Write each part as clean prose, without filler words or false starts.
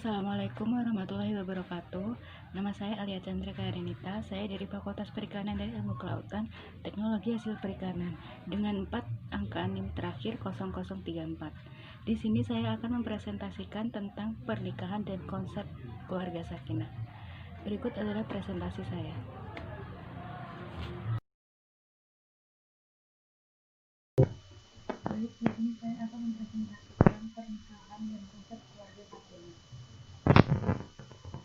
Assalamualaikum warahmatullahi wabarakatuh. Nama saya Alia Chandra Karinita. Saya dari Fakultas Perikanan dan Ilmu Kelautan, Teknologi Hasil Perikanan, dengan 4 angka NIM terakhir 0034. Di sini saya akan mempresentasikan tentang pernikahan dan konsep keluarga sakinah. Berikut adalah presentasi saya. Baik, di sini saya akan mempresentasikan pernikahan dan konsep keluarga sakinah.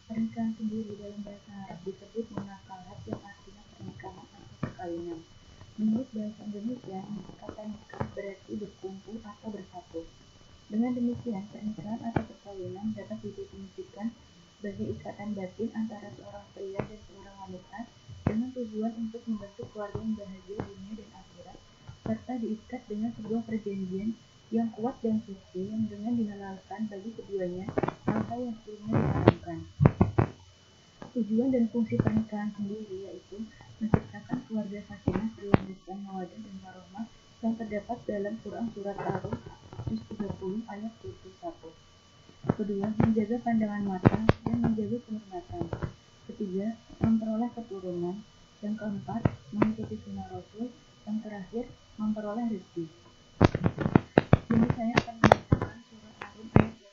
Pernikahan sendiri dalam bahasa Arab disebut munakahat, yang artinya pernikahan atau perkawinan. Menurut bahasa Indonesia, kata nikah berarti berkumpul atau bersatu. Dengan demikian, pernikahan atau perkawinan dapat didefinisikan sebagai ikatan batin antara seorang pria dan seorang wanita dengan tujuan untuk membentuk keluarga yang bahagia dunia dan akhirat, serta diikat dengan sebuah perjanjian yang kuat dan suci yang dengan dihalalkan bagi keduanya hal-hal yang sebelumnya diharamkan. Tujuan dan fungsi pernikahan sendiri yaitu menciptakan keluarga sakinah berlandaskan mawaddah dan warahmah yang terdapat dalam Quran Surat Ar-Rum juz 30 ayat 21. Kedua, menjaga pandangan mata dan menjaga kehormatan. Ketiga, memperoleh keturunan. Yang keempat, mengikuti sunnah Rasul. Yang terakhir, memperoleh rezeki. Jadi saya akan membacakan Surat Ar-Rum ayat 21.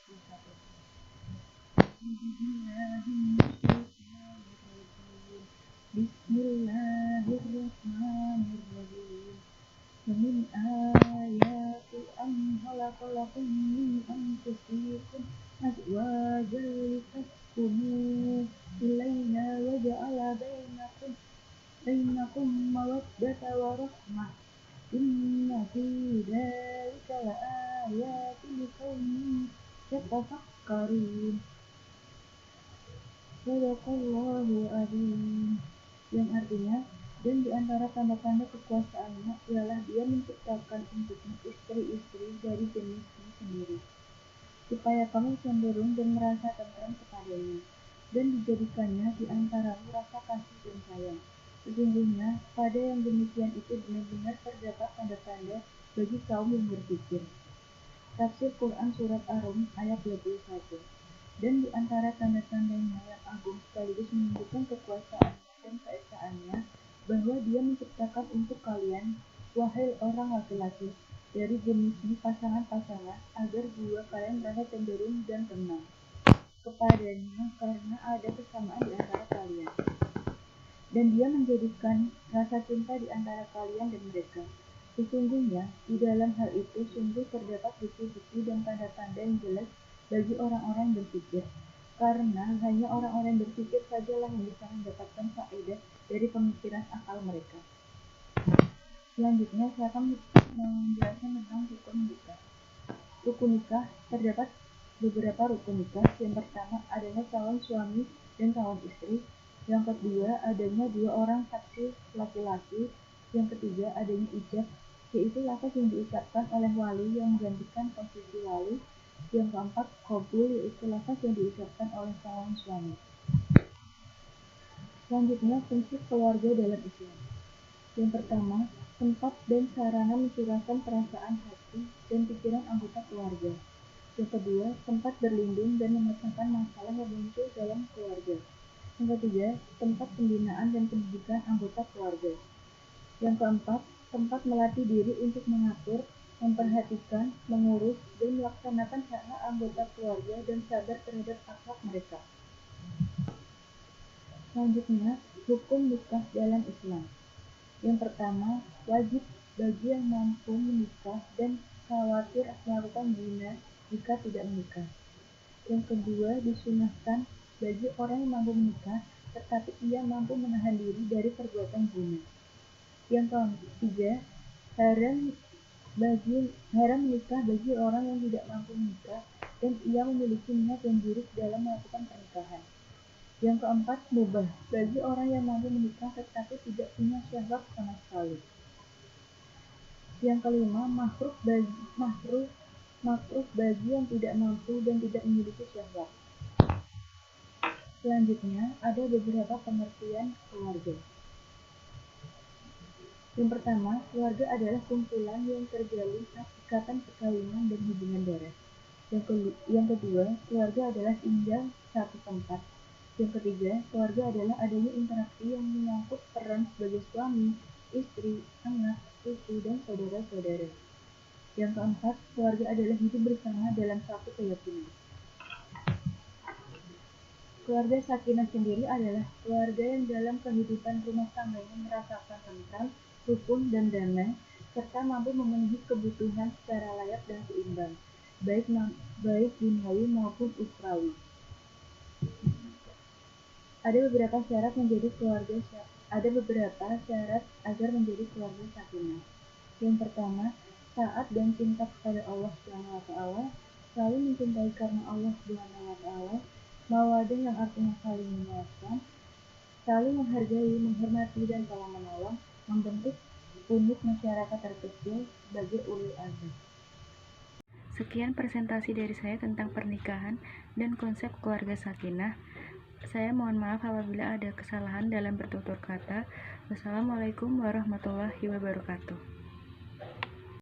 Bismillahirrahmanirrahim. ومن آياته أن خلق لكم من أنفسكم أزواجا لتسكنوا إليها وجعل بينكم مودة ورحمة إن في ذلك لآيات لقوم يتفكرون. Sadaqallahul Azim, yang artinya, dan di antara tanda-tanda kekuasaannya ialah Dia menciptakan untukmu istri-istri dari jenismu sendiri, supaya kamu cenderung dan merasa tentram kepadanya, dan dijadikannya di antaramu rasa kasih dan sayang. Sesungguhnya pada yang demikian itu benar-benar terdapat tanda-tanda bagi kaum yang berpikir. Tafsir Quran Surat Ar-Rum ayat 21. Dan di antara tanda-tandanya yang agung sekaligus menunjukkan kekuasaannya dan keesaannya, bahwa Dia menciptakan untuk kalian, wahai orang laki-laki, dari jenismu pasangan-pasangan, agar jiwa kalian merasa cenderung dan tenang kepadanya karena ada kesamaan di antara kalian. Dan Dia menjadikan rasa cinta di antara kalian dan mereka. Sesungguhnya di dalam hal itu sungguh terdapat bukti-bukti dan tanda-tanda yang jelas bagi orang-orang yang berpikir, karena hanya orang-orang yang berpikir sajalah yang bisa mendapatkan faedah dari pemikiran akal mereka. Selanjutnya saya akan menjelaskan tentang rukun nikah. Rukun nikah terdapat beberapa rukun nikah. Yang pertama adanya calon suami dan calon istri. Yang kedua adanya 2 orang saksi laki-laki. Yang ketiga adanya ijab, yaitu lafaz yang diucapkan oleh wali yang menggantikan posisi wali. Yang keempat qabul, yaitu lafaz yang diucapkan oleh calon suami. Selanjutnya fungsi keluarga dalam Islam. Yang pertama, tempat dan sarana mencurahkan perasaan hati dan pikiran anggota keluarga. Yang kedua, tempat berlindung dan memecahkan masalah yang muncul dalam keluarga. Yang ketiga, tempat pembinaan dan pendidikan anggota keluarga. Yang keempat, tempat melatih diri untuk mengatur, memperhatikan, mengurus, dan melaksanakan hak-hak anggota keluarga dan sabar terhadap akhlak mereka. Selanjutnya, hukum nikah dalam Islam. Yang pertama, wajib bagi yang mampu menikah dan khawatir melakukan zina jika tidak menikah. Yang kedua, disunahkan bagi orang yang mampu menikah tetapi ia mampu menahan diri dari perbuatan zina. Yang ketiga, haram menikah bagi orang yang tidak mampu menikah dan ia memiliki niat yang buruk dalam melakukan pernikahan. Yang keempat, mubah bagi orang yang mampu menikah tetapi tidak punya syahwat sama sekali. Yang kelima, makruh bagi yang tidak mampu dan tidak memiliki syahwat. Selanjutnya, ada beberapa pengertian keluarga. Yang pertama, keluarga adalah kumpulan yang terjalin ikatan perkawinan dan hubungan darah. Yang kedua, keluarga adalah tinggal satu tempat. Yang ketiga, keluarga adalah adanya interaksi yang menyangkut peran sebagai suami, istri, anak, cucu, dan saudara-saudara. Yang keempat, keluarga adalah hidup bersama dalam satu keyakinan. Keluarga sakinah sendiri adalah keluarga yang dalam kehidupan rumah tangganya merasakan tentram, rukun, dan damai, serta mampu memenuhi kebutuhan secara layak dan seimbang, baik duniawi maupun ukhrawi. Ada beberapa syarat agar menjadi keluarga sakinah. Yang pertama, taat dan cinta kepada Allah SWT, selalu mencintai karena Allah SWT, mawadah yang artinya saling menguatkan, saling menghargai, menghormati, dan tolong-menolong, membentuk unit masyarakat terkecil sebagai ulul azmi. Sekian presentasi dari saya tentang pernikahan dan konsep keluarga sakinah. Saya mohon maaf apabila ada kesalahan dalam bertutur kata. Wassalamualaikum warahmatullahi wabarakatuh.